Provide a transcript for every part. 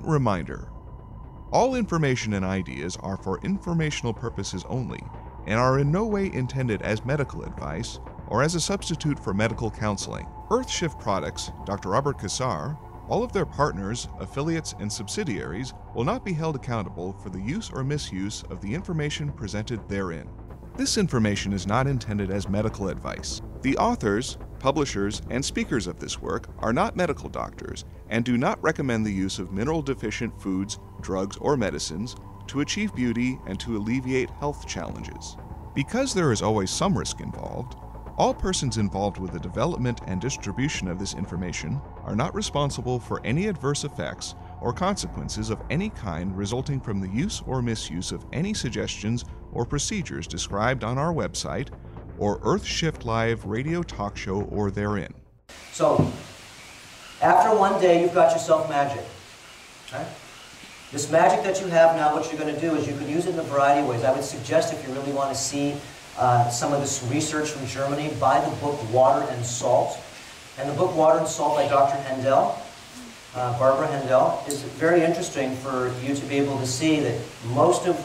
important reminder. All information and ideas are for informational purposes only and are in no way intended as medical advice or as a substitute for medical counseling. Earthshift Products, Dr. Robert Cassar, all of their partners, affiliates, and subsidiaries will not be held accountable for the use or misuse of the information presented therein. This information is not intended as medical advice. The authors, publishers, and speakers of this work are not medical doctors and do not recommend the use of mineral-deficient foods, drugs, or medicines to achieve beauty and to alleviate health challenges. Because there is always some risk involved, all persons involved with the development and distribution of this information are not responsible for any adverse effects or consequences of any kind resulting from the use or misuse of any suggestions or procedures described on our website or Earthshift Live radio talk show or therein. So, after one day, you've got yourself magic. Okay? This magic that you have now, what you're going to do is you can use it in a variety of ways. I would suggest if you really want to see some of this research from Germany, buy the book Water and Salt. And the book Water and Salt by Dr. Hendel, Barbara Hendel, is very interesting for you to be able to see that most of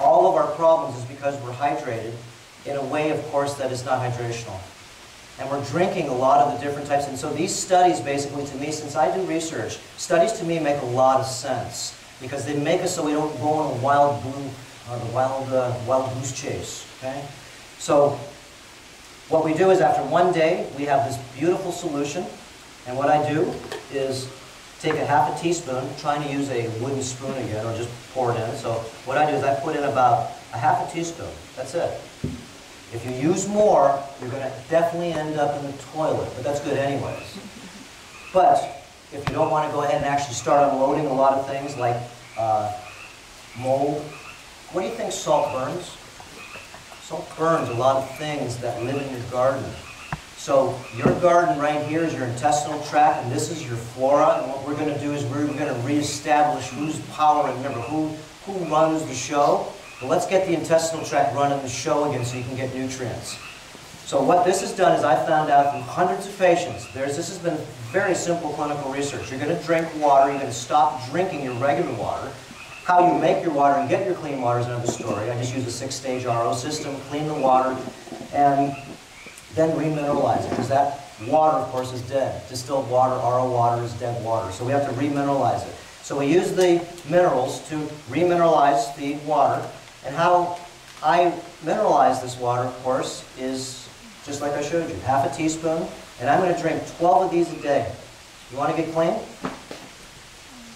all of our problems is because we're hydrated in a way, of course, that is not hydrational. And we're drinking a lot of the different types. And so these studies, basically, to me, since I do research, studies to me make a lot of sense because they make us so we don't go on a wild goose chase. Okay? So what we do is after one day, we have this beautiful solution. And what I do is take a half a teaspoon, trying to use a wooden spoon again, or just pour it in. So what I do is I put in about a half a teaspoon. That's it. If you use more, you're going to definitely end up in the toilet, but that's good anyways. But if you don't want to go ahead and actually start unloading a lot of things like mold, what do you think salt burns? Salt burns a lot of things that live in your garden. So your garden right here is your intestinal tract, and this is your flora. And what we're going to do is we're going to reestablish who's powering. Remember, who runs the show? Well, let's get the intestinal tract running the show again so you can get nutrients. So what this has done is I found out from hundreds of patients, this has been very simple clinical research. You're going to drink water. You're going to stop drinking your regular water. How you make your water and get your clean water is another story. I just use a 6-stage RO system, clean the water, and then remineralize it, because that water, of course, is dead. Distilled water, RO water is dead water. So we have to remineralize it. So we use the minerals to remineralize the water. And how I mineralize this water, of course, is just like I showed you. Half a teaspoon, and I'm going to drink 12 of these a day. You want to get clean?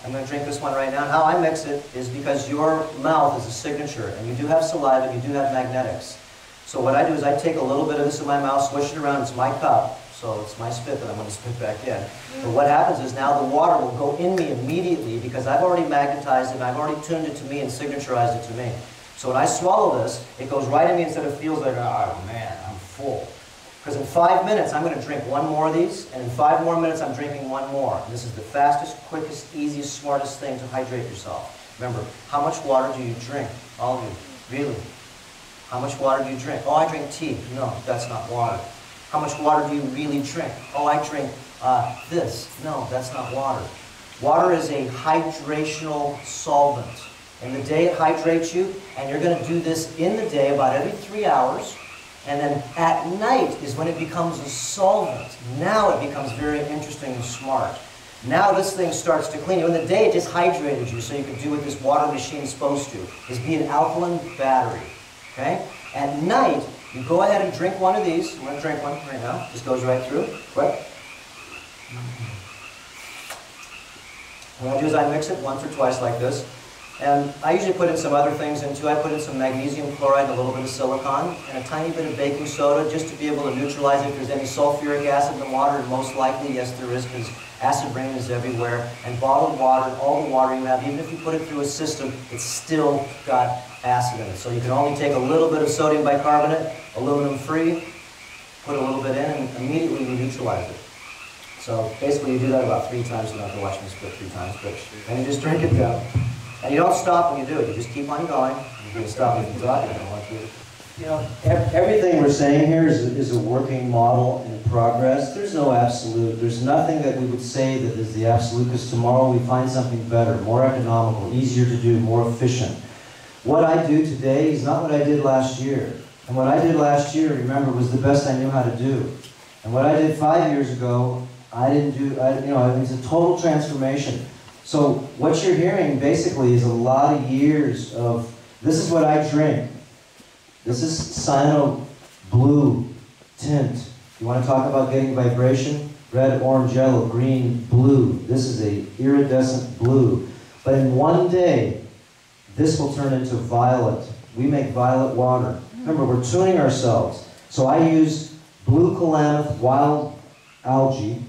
I'm going to drink this one right now. And how I mix it is because your mouth is a signature, and you do have saliva, you do have magnetics. So what I do is I take a little bit of this in my mouth, swish it around. It's my cup, so it's my spit that I'm going to spit back in. But what happens is now the water will go in me immediately because I've already magnetized it, and I've already tuned it to me and signaturized it to me. So when I swallow this, it goes right in me instead of feels like, oh man, I'm full. Because in 5 minutes, I'm going to drink one more of these, and in 5 more minutes, I'm drinking one more. And this is the fastest, quickest, easiest, smartest thing to hydrate yourself. Remember, how much water do you drink? All of you. Really? How much water do you drink? Oh, I drink tea. No, that's not water. How much water do you really drink? Oh, I drink this. No, that's not water. Water is a hydrational solvent. And the day it hydrates you, and you're going to do this in the day about every 3 hours, and then at night is when it becomes a solvent. Now it becomes very interesting and smart. Now this thing starts to clean you. In the day it just hydrated you so you can do what this water machine is supposed to, is be an alkaline battery. Okay? At night, you go ahead and drink one of these. I'm going to drink one right now. Just goes right through. Quick. What I do is I mix it once or twice like this. And I usually put in some other things in too. I put in some magnesium chloride, a little bit of silicon, and a tiny bit of baking soda just to be able to neutralize it if there's any sulfuric acid in the water. And most likely, yes, there is, because acid rain is everywhere. And bottled water, all the water you have, even if you put it through a system, it's still got acid in it. So you can only take a little bit of sodium bicarbonate, aluminum-free, put a little bit in, and immediately you neutralize it. So basically, you do that about 3 times. You don't have to watch me spit 3 times, but then you just drink it down. And you don't stop when you do it. You just keep on going. You're going to stop if you talk. I don't want you. You know, everything we're saying here is a working model in progress. There's no absolute. There's nothing that we would say that is the absolute, because tomorrow we find something better, more economical, easier to do, more efficient. What I do today is not what I did last year. And what I did last year, remember, was the best I knew how to do. And what I did 5 years ago, I didn't do, you know, it was a total transformation. So what you're hearing basically is a lot of years of, this is what I drink. This is cyano blue tint. You want to talk about getting vibration? Red, orange, yellow, green, blue. This is a iridescent blue. But in one day, this will turn into violet. We make violet water. Remember, we're tuning ourselves. So I use blue Calamith wild algae.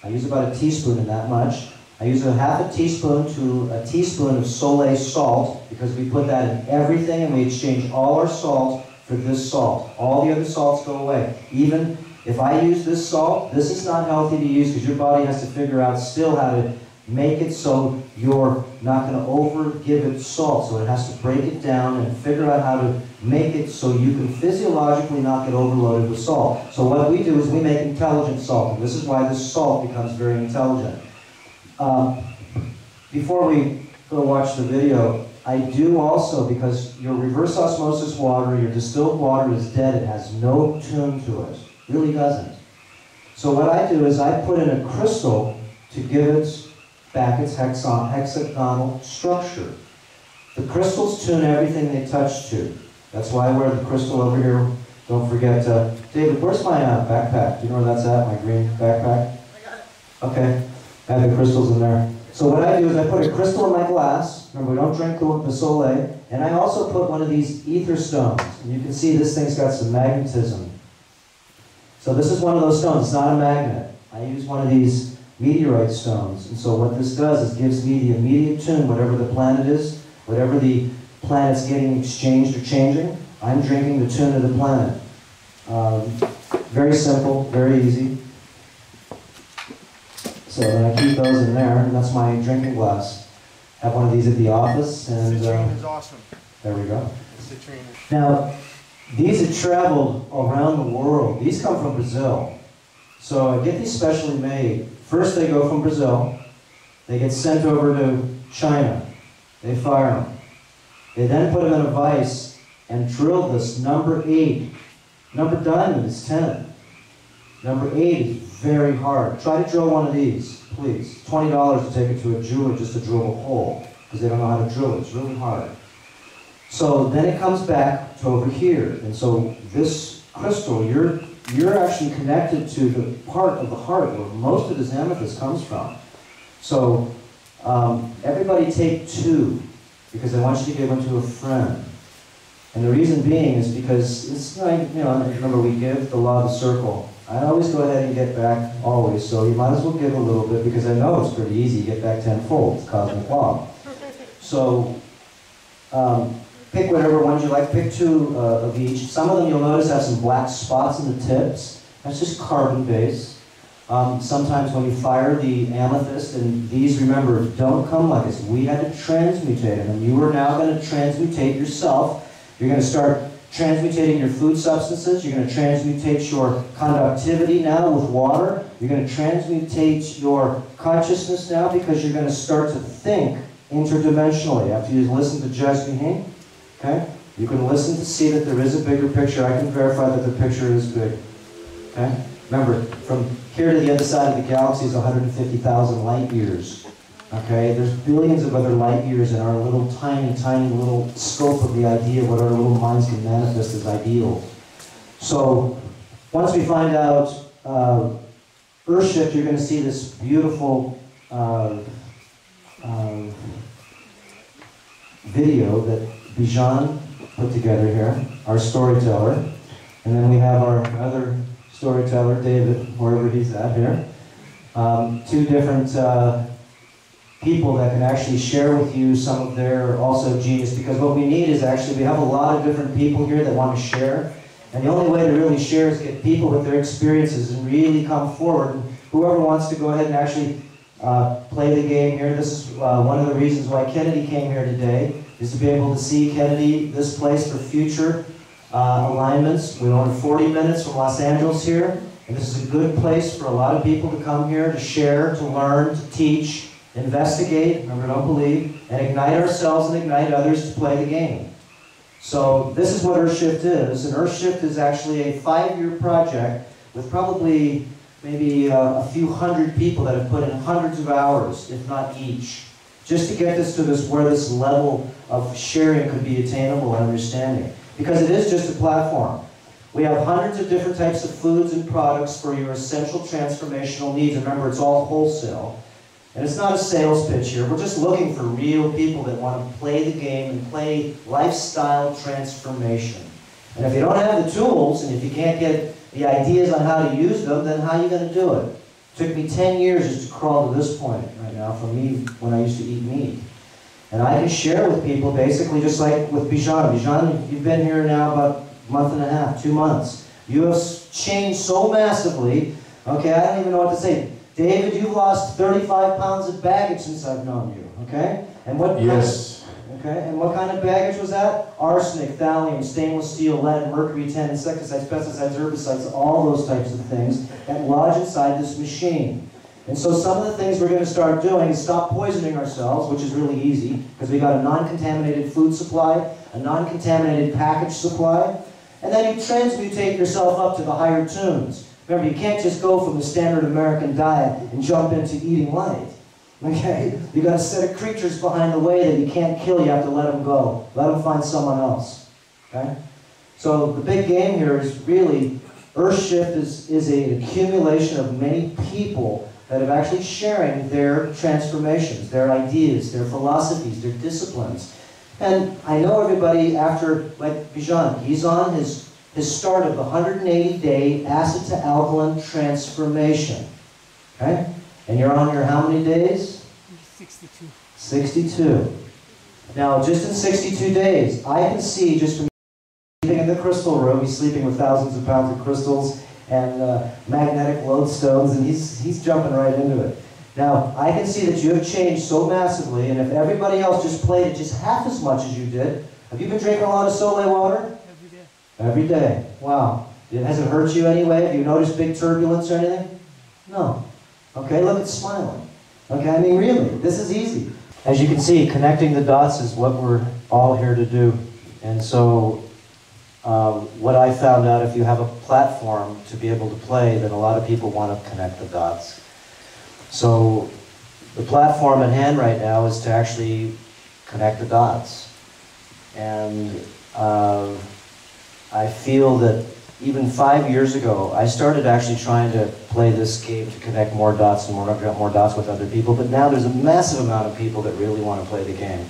I use about a teaspoon in that much. I use a half a teaspoon to a teaspoon of Soleil salt, because we put that in everything and we exchange all our salt for this salt. All the other salts go away. Even if I use this salt, this is not healthy to use, because your body has to figure out still how to make it so you're not going to over-give it salt. So it has to break it down and figure out how to make it so you can physiologically not get overloaded with salt. So what we do is we make intelligent salt, and this is why this salt becomes very intelligent. Before we go watch the video, I do also, because your reverse osmosis water, your distilled water is dead, it has no tune to it. It really doesn't. So what I do is I put in a crystal to give it back its hexagonal structure. The crystals tune everything they touch to. That's why I wear the crystal over here. Don't forget, David, where's my backpack? Do you know where that's at, my green backpack? I got it. Okay, I have the crystals in there. So what I do is I put a crystal in my glass. Remember, we don't drink the Soleil. And I also put one of these ether stones. And you can see this thing's got some magnetism. So this is one of those stones. It's not a magnet. I use one of these meteorite stones. And so what this does is gives me the immediate tune, whatever the planet is, whatever the planet's getting exchanged or changing, I'm drinking the tune of the planet. Very simple, very easy. So then I keep those in there, and that's my drinking glass. I have one of these at the office, and Citrine is awesome. there we go. Citrine. Now, these have traveled around the world. These come from Brazil. So I get these specially made. First they go from Brazil. They get sent over to China. They fire them. They then put them in a vise and drill this number 8. Number diamond is 10. Number 8 is very hard. Try to drill one of these, please. $20 to take it to a jeweler just to drill a hole, because they don't know how to drill it. It's really hard. So then it comes back to over here. And so this crystal, you're actually connected to the part of the heart where most of this amethyst comes from. So everybody take 2, because I want you to give one to a friend. And the reason being is because it's like, you know, remember we give the law of the circle. I always go ahead and get back, always, so you might as well give a little bit, because I know it's pretty easy. You get back tenfold. It's cosmic law. So pick whatever ones you like. Pick 2 of each. Some of them you'll notice have some black spots in the tips. That's just carbon base. Sometimes when you fire the amethyst, and these, remember, don't come like this. We had to transmutate them, and you are now going to transmutate yourself. You're going to start transmutating your food substances. You're going to transmutate your conductivity now with water. You're going to transmutate your consciousness now, because you're going to start to think interdimensionally. After you listen to Judge Behin, okay? You can listen to see that there is a bigger picture. I can verify that the picture is big. Okay? Remember, from here to the other side of the galaxy is 150,000 light years. Okay? There's billions of other light years in our little tiny, tiny little scope of the idea of what our little minds can manifest as ideals. So, once we find out Earth Shift, you're going to see this beautiful video that Bijan put together here, our storyteller. And then we have our other storyteller, David, wherever he's at here. 2 different people that can actually share with you some of their also genius, because what we need is actually, we have a lot of different people here that want to share, and the only way to really share is get people with their experiences and really come forward. And whoever wants to go ahead and actually play the game here, this is one of the reasons why Kennedy came here today, is to be able to see Kennedy, this place for future alignments. We own 40 minutes from Los Angeles here, and this is a good place for a lot of people to come here to share, to learn, to teach, investigate, remember, don't believe, and ignite ourselves and ignite others to play the game. So this is what Earthshift is, and Earthshift is actually a 5-year project with probably maybe a few hundred people that have put in hundreds of hours, if not each, just to get this to where this level of sharing could be attainable and understanding. Because it is just a platform. We have hundreds of different types of foods and products for your essential transformational needs. Remember, it's all wholesale. And it's not a sales pitch here. We're just looking for real people that want to play the game and play lifestyle transformation. And if you don't have the tools, and if you can't get the ideas on how to use them, then how are you going to do it? It took me 10 years just to crawl to this point right now from me when I used to eat meat. And I can share with people basically just like with Bijan. Bijan, you've been here now about a month and a half, 2 months. You have changed so massively. Okay, I don't even know what to say. David, you've lost 35 pounds of baggage since I've known you. Okay? And what Yes. Okay, and what kind of baggage was that? Arsenic, thallium, stainless steel, lead, mercury, tin, insecticides, pesticides, herbicides, all those types of things that lodge inside this machine. And so some of the things we're going to start doing is stop poisoning ourselves, which is really easy, because we got a non-contaminated food supply, a non-contaminated package supply, and then you transmutate yourself up to the higher tunes. Remember, you can't just go from the standard American diet and jump into eating light. Okay? You got a set of creatures behind the way that you can't kill, you have to let them go. Let them find someone else. Okay? So the big game here is really, Earthshift is an accumulation of many people that are actually sharing their transformations, their ideas, their philosophies, their disciplines. And I know everybody after, like Bijan, he's on his start of the 180-day acid to alkaline transformation. Okay? And you're on your how many days? 62. 62. Now, just in 62 days, I can see just from sleeping in the crystal room, he's sleeping with thousands of pounds of crystals and magnetic lodestones, and he's jumping right into it. Now, I can see that you have changed so massively, and if everybody else just played it just half as much as you did, have you been drinking a lot of Soleil water? Every day. Every day. Wow. Has it hurt you anyway? Have you noticed big turbulence or anything? No. Okay, look, it's smiling. Okay, I mean, really, this is easy. As you can see, connecting the dots is what we're all here to do. And so, what I found out, if you have a platform to be able to play, then a lot of people want to connect the dots. So, the platform at hand right now is to actually connect the dots. And I feel that even 5 years ago, I started actually trying to play this game to connect more dots and more dots with other people, but now there's a massive amount of people that really want to play the game.